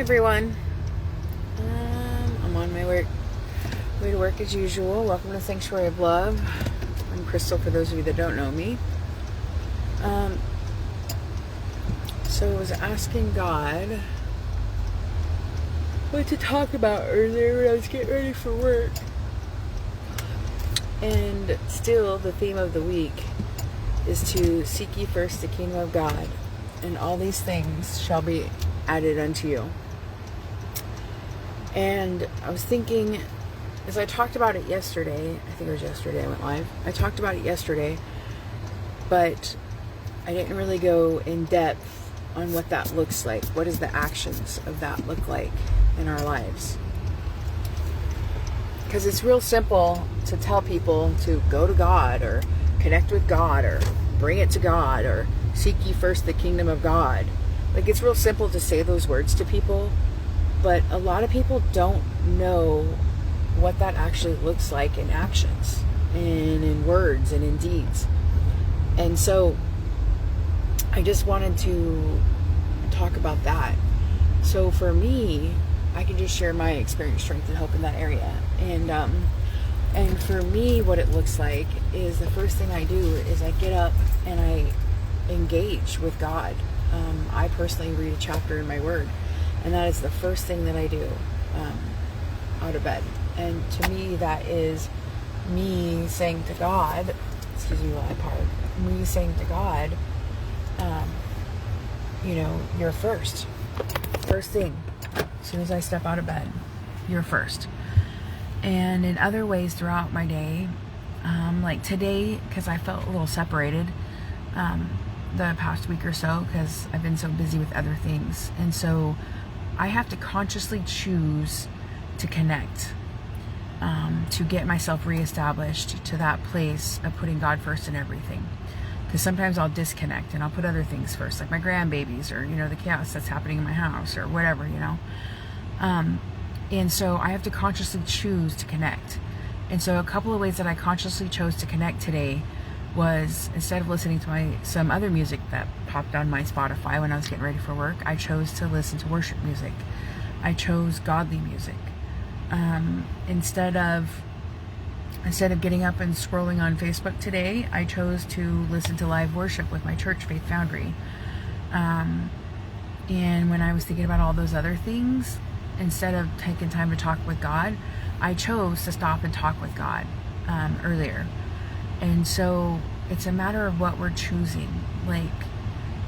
everyone. I'm on my way to work as usual. Welcome to Sanctuary of Love. I'm Crystal, for those of you that don't know me. So I was asking God what to talk about earlier when I was getting ready for work. And still the theme of the week is to seek ye first the kingdom of God, and all these things shall be added unto you. And I was thinking, as I talked about it yesterday, I think it was yesterday I went live. I talked about it yesterday, but I didn't really go in depth on what that looks like. What does the actions of that look like in our lives? Because it's real simple to tell people to go to God, or connect with God, or bring it to God, or seek ye first the kingdom of God. Like, it's real simple to say those words to people, but a lot of people don't know what that actually looks like in actions and in words and in deeds. And so I just wanted to talk about that. So for me, I can just share my experience, strength, and hope in that area. And for me, what it looks like is, the first thing I do is I get up and I engage with God. I personally read a chapter in my word, and that is the first thing that I do out of bed. And to me, that is me saying to God, excuse me while I park, me saying to God, you're first thing. As soon as I step out of bed, you're first. And in other ways throughout my day, like today, because I felt a little separated the past week or so, because I've been so busy with other things. And so I have to consciously choose to connect, to get myself reestablished to that place of putting God first in everything. Because sometimes I'll disconnect and I'll put other things first, like my grandbabies, or, the chaos that's happening in my house, or whatever, And so I have to consciously choose to connect. And so a couple of ways that I consciously chose to connect today was, instead of listening to some other music that popped on my Spotify when I was getting ready for work, I chose to listen to worship music. I chose godly music. Instead of getting up and scrolling on Facebook today, I chose to listen to live worship with my church, Faith Foundry. And when I was thinking about all those other things, instead of taking time to talk with God, I chose to stop and talk with God earlier. And so it's a matter of what we're choosing, like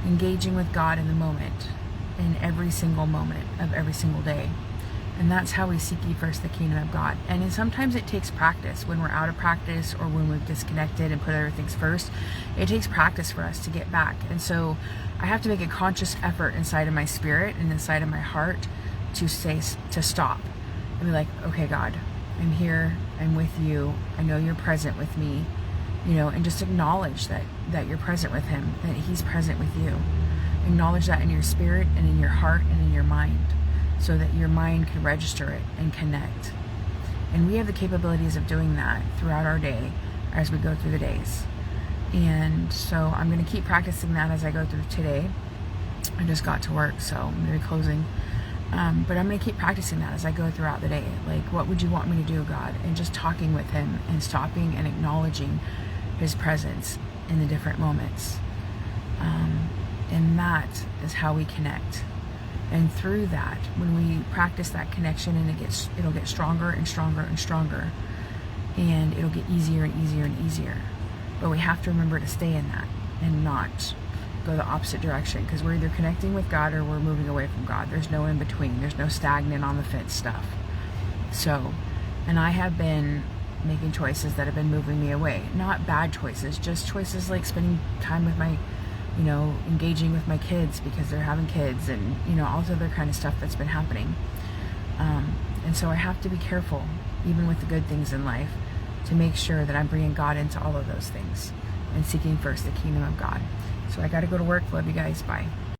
engaging with God in the moment, in every single moment of every single day. And that's how we seek ye first the kingdom of God. And sometimes it takes practice when we're out of practice, or when we've disconnected and put other things first. It takes practice for us to get back. And so I have to make a conscious effort inside of my spirit and inside of my heart to stop and be like, okay, God, I'm here, I'm with you, I know you're present with me, and just acknowledge that you're present with him, that he's present with you. Acknowledge that in your spirit and in your heart and in your mind, so that your mind can register it and connect. And we have the capabilities of doing that throughout our day as we go through the days. And so I'm going to keep practicing that as I go through today. I just got to work, so I'm going to be closing. But I'm going to keep practicing that as I go throughout the day. Like, what would you want me to do, God? And just talking with him and stopping and acknowledging his presence in the different moments. And that is how we connect. And through that, when we practice that connection, and it'll get stronger and stronger and stronger. And it'll get easier and easier and easier. But we have to remember to stay in that and not go the opposite direction, because we're either connecting with God or we're moving away from God. There's no in between. There's no stagnant on the fence stuff. So, and I have been making choices that have been moving me away. Not bad choices, just choices like spending time with my, engaging with my kids because they're having kids, and, all the other kind of stuff that's been happening. And so I have to be careful, even with the good things in life, to make sure that I'm bringing God into all of those things and seeking first the kingdom of God. So I got to go to work. Love you guys. Bye.